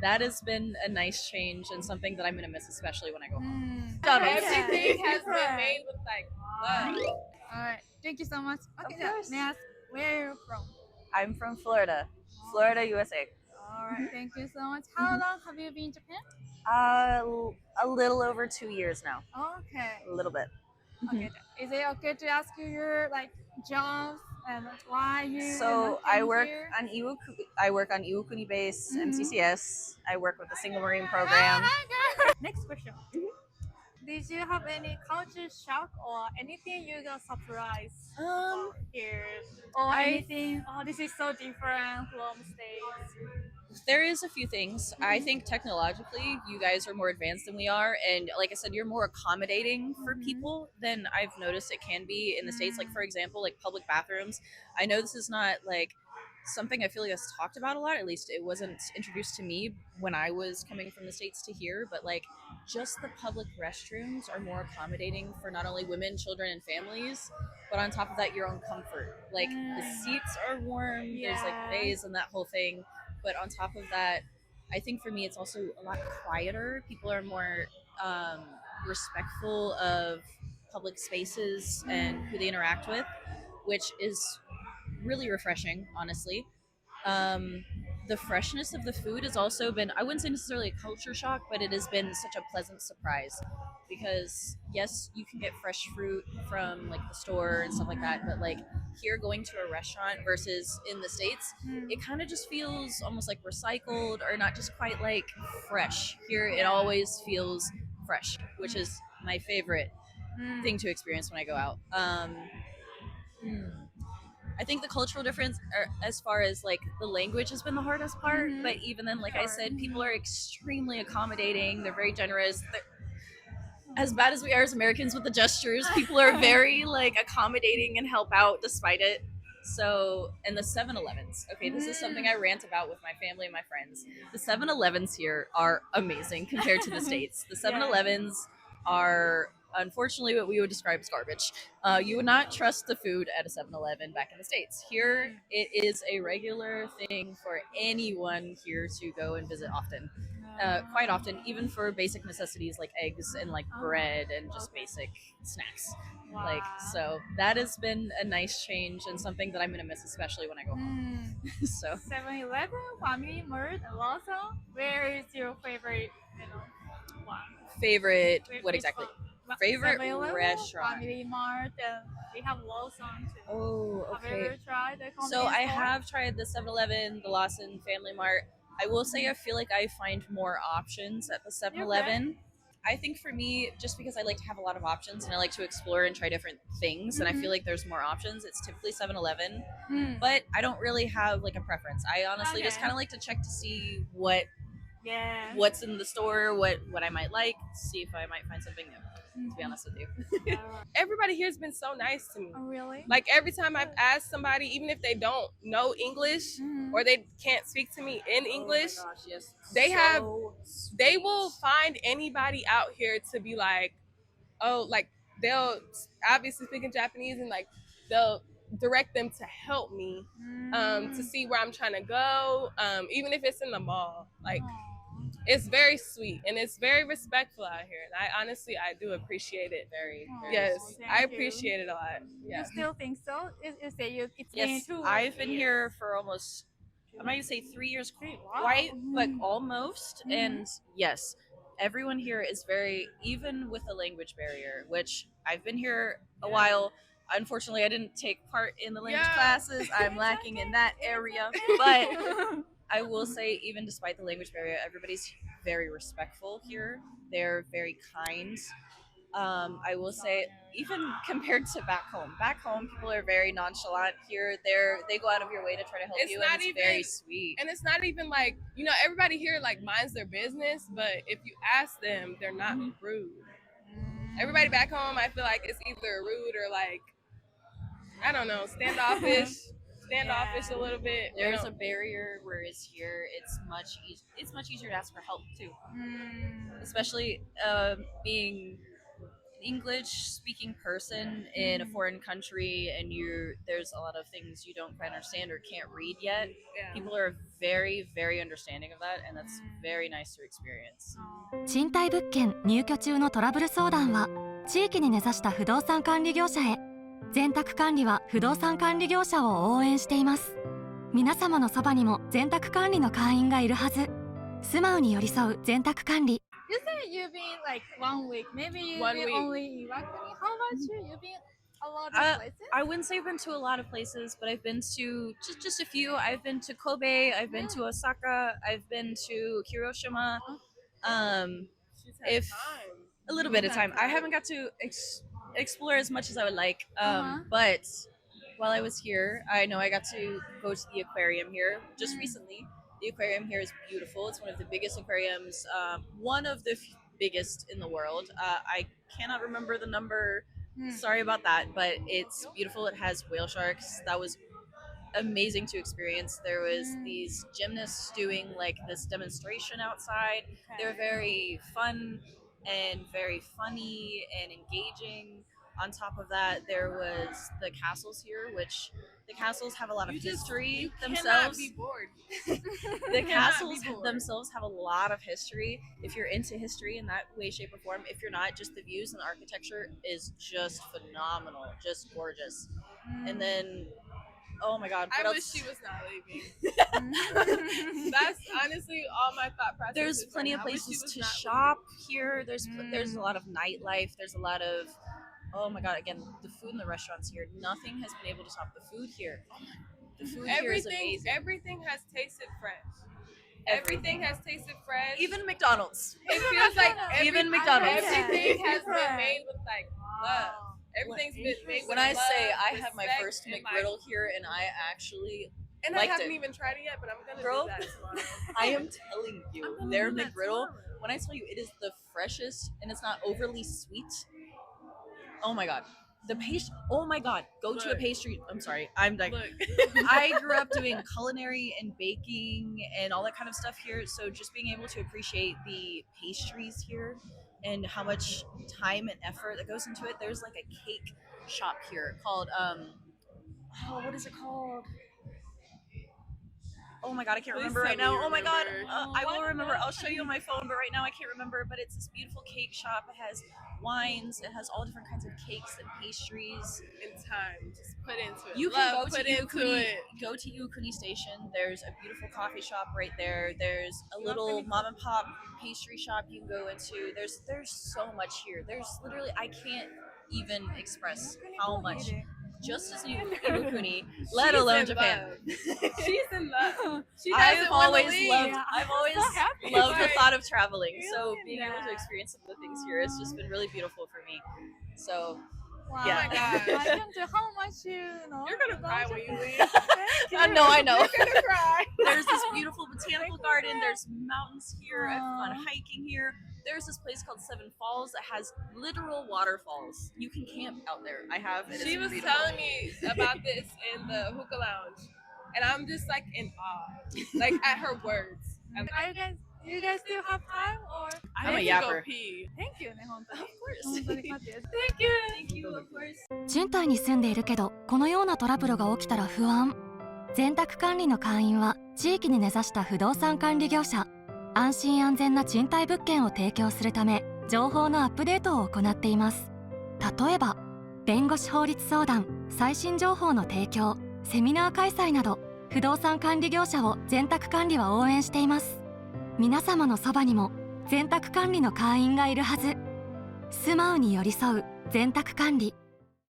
that has been a nice change and something that I'm going to miss, especially when I go home. Everything has been made with like love. Alright, thank you so much. Okay, Of course. may I ask where you're from? I'm from Florida, USA. Alright, thank you so much. How long have you been in Japan? A little over 2 years now. Okay. A little bit. Okay. Is it okay to ask you your jobs and why you? So I work here? on Iwakuni base, MCCS. I work with the Single Marine program. Next question. Did you have any culture shock or anything you got surprised here? Or anything? Oh, this is so different from States. There is a few things. I think technologically, you guys are more advanced than we are, and like I said, you're more accommodating for people than I've noticed it can be in the States. Like for example, like public bathrooms. I know this is not like something I feel like is talked about a lot. At least it wasn't introduced to me when I was coming from the States to here. But like, just the public restrooms are more accommodating for not only women, children, and families, but on top of that, your own comfort. Like the seats are warm. There's like bays and that whole thing. But on top of that, I think for me, it's also a lot quieter. People are more respectful of public spaces and who they interact with, which is really refreshing, honestly. The freshness of the food has also been, I wouldn't say necessarily a culture shock, but it has been such a pleasant surprise. Because yes, you can get fresh fruit from like the store and stuff like that, but like here going to a restaurant versus in the States, it kind of just feels almost like recycled or not just quite like fresh. Here it always feels fresh, which is my favorite thing to experience when I go out. I think the cultural difference as far as like the language has been the hardest part, but even then, like I said, people are extremely accommodating. They're very generous. As bad as we are as Americans with the gestures, people are very like accommodating and help out despite it. So, and the 7-Elevens. Okay, this is something I rant about with my family and my friends. The 7-Elevens here are amazing compared to the States. The 7-Elevens are unfortunately what we would describe as garbage. You would not trust the food at a 7-Eleven back in the States. Here, it is a regular thing for anyone here to go and visit often. Quite often, even for basic necessities like eggs and like bread and just basic snacks. Like, so that has been a nice change and something that I'm going to miss, especially when I go home. So 7-Eleven, Family Mart, and also, where is your favorite, one? Favorite, what exactly? Favorite 7-Eleven, restaurant. Family Mart, and they have Lawson too. Oh, Have you okay. ever tried the convenience So I store? have tried the 7-Eleven, the Lawson, Family Mart. I will say I feel like I find more options at the 7-Eleven. I think for me, just because I like to have a lot of options and I like to explore and try different things, and I feel like there's more options, it's typically 7-Eleven. But I don't really have like a preference. I honestly just kind of like to check to see what's in the store, what I might like, see if I might find something new. To be honest with you. Everybody here has been so nice to me. Oh, really? Like every time I've asked somebody, even if they don't know English or they can't speak to me in English, Oh my gosh, yes. they will find anybody out here to be like, oh, like they'll obviously speak in Japanese and like they'll direct them to help me to see where I'm trying to go, even if it's in the mall. Like, it's very sweet and it's very respectful out here, and I do appreciate it. Very Yes, sweet. I Thank you. appreciate it a lot. Yeah. You still think so? You say it's Yes, been 2 I've been years. here for almost, I might say 3 years Wow. quite, but almost. And yes, everyone here is very, even with the language barrier, which I've been here a while. Unfortunately, I didn't take part in the language classes. I'm lacking in that area, but I will say, even despite the language barrier, everybody's very respectful here. They're very kind. I will say, even compared to back home, people are very nonchalant. Here, they go out of your way to try to help you, and it's very sweet. And it's not even like, everybody here like minds their business, but if you ask them, they're not rude. Everybody back home, I feel like it's either rude or like, I don't know, standoffish a little bit. There's a barrier, whereas here it's much easier to ask for help too. Especially being English speaking person in a foreign country and there's a lot of things you don't quite understand or can't read yet, Yeah. people are very, very understanding of that, and that's very nice to experience. 賃貸物件入居中のトラブル相談は地域に根ざした不動産管理業者へ。全宅管理は不動産管理業者を応援しています。皆様のそばにも全宅管理の会員がいるはず。住まうに寄り添う全宅管理。You said you've been like 1 week. Maybe you've One been week. only in Iwakuni. How about you? You've been a lot of places? I wouldn't say I've been to a lot of places, but I've been to just a few. I've been to Kobe, I've been to Osaka, I've been to Hiroshima. She's had If time. a little bit of time. I haven't got to explore as much as I would like, but while I was here, I know I got to go to the aquarium here just recently. The aquarium here is beautiful. It's one of the biggest aquariums, one of the biggest in the world. I cannot remember the number. Sorry about that, but it's beautiful. It has whale sharks. That was amazing to experience. There was these gymnasts doing like this demonstration outside. They were very fun and very funny and engaging. On top of that, there was the castles here, which the castles have a lot of history Cannot themselves. be bored. The cannot castles be bored. themselves have a lot of history. If you're into history in that way, shape, or form, if you're not, just the views and the architecture is just phenomenal, just gorgeous. And then, oh my God, what I else? wish she was not leaving. That's honestly all my thought process. There's is plenty right of now. I wish she places was to not shop here. There's a lot of nightlife. There's a lot of, oh my God, again, the food in the restaurants here. Nothing has been able to top the food here. The food leaving. here is amazing. Everything has tasted fresh. Everything has tasted fresh. Even McDonald's. it feels like Even McDonald's. Everything has been made with like love. Wow. Everything's been made with When I love, say I had my respect, first and, McGriddle here and I actually and liked I haven't it. even tried it yet, but I'm gonna Girl, do that tomorrow. I am telling you, I'm gonna their do that McGriddle, tomorrow. when I tell you it is the freshest and it's not overly sweet. Oh my God. The pastry, oh my God, go to a Look. pastry. I'm sorry, I'm like, Look, I grew up doing culinary and baking and all that kind of stuff here. So just being able to appreciate the pastries here and how much time and effort that goes into it. There's like a cake shop here called, what is it called? Oh my God, I can't Please remember tell right me now. you Oh my God, remember. I will remember. I'll show you on my phone, but right now I can't remember. But it's this beautiful cake shop. It has wines. It has all different kinds of cakes and pastries. in time, just put into it. You can Love, go put to into Iwakuni, it. go to Iwakuni Station. There's a beautiful coffee shop right there. There's a little mom and pop pastry shop you can go into. There's so much here. There's literally, I can't even express how much just as Iwakuni, let She's alone in Japan. love. She's in love. She I've doesn't wanna always leave. loved. Yeah, I've I'm always so happy. loved the Right. thought of traveling. So Really being able to nice. experience some of the things here has just been really beautiful for me. So Wow. Yeah. Oh my gosh. I can tell how much you know. You're gonna cry when you leave. Thank you. I know. You're gonna cry. There's this beautiful botanical garden. There's mountains here. I've gone Aw. hiking here. There's this place called Seven Falls that has literal waterfalls. You can camp out there. I have. It She is was beautiful. telling me about this in the hookah lounge, and I'm just like in awe, like at her words. I'm like, You guys still have time or? I'm a I need to go yapper. pee. Thank you ね本当に。 Of course. 本当に勝ってです。 Thank you. Thank you. Of course. 賃貸に住んでいるけどこのようなトラブルが起きたら不安。全宅管理の会員は地域に根ざした不動産管理業者。安心安全な賃貸物件を提供するため情報のアップデートを行っています。例えば弁護士法律相談、最新情報の提供、セミナー開催など不動産管理業者を全宅管理は応援しています。皆様のそばにも全宅管理の会員がいるはず。住まうに寄り添う全宅管理。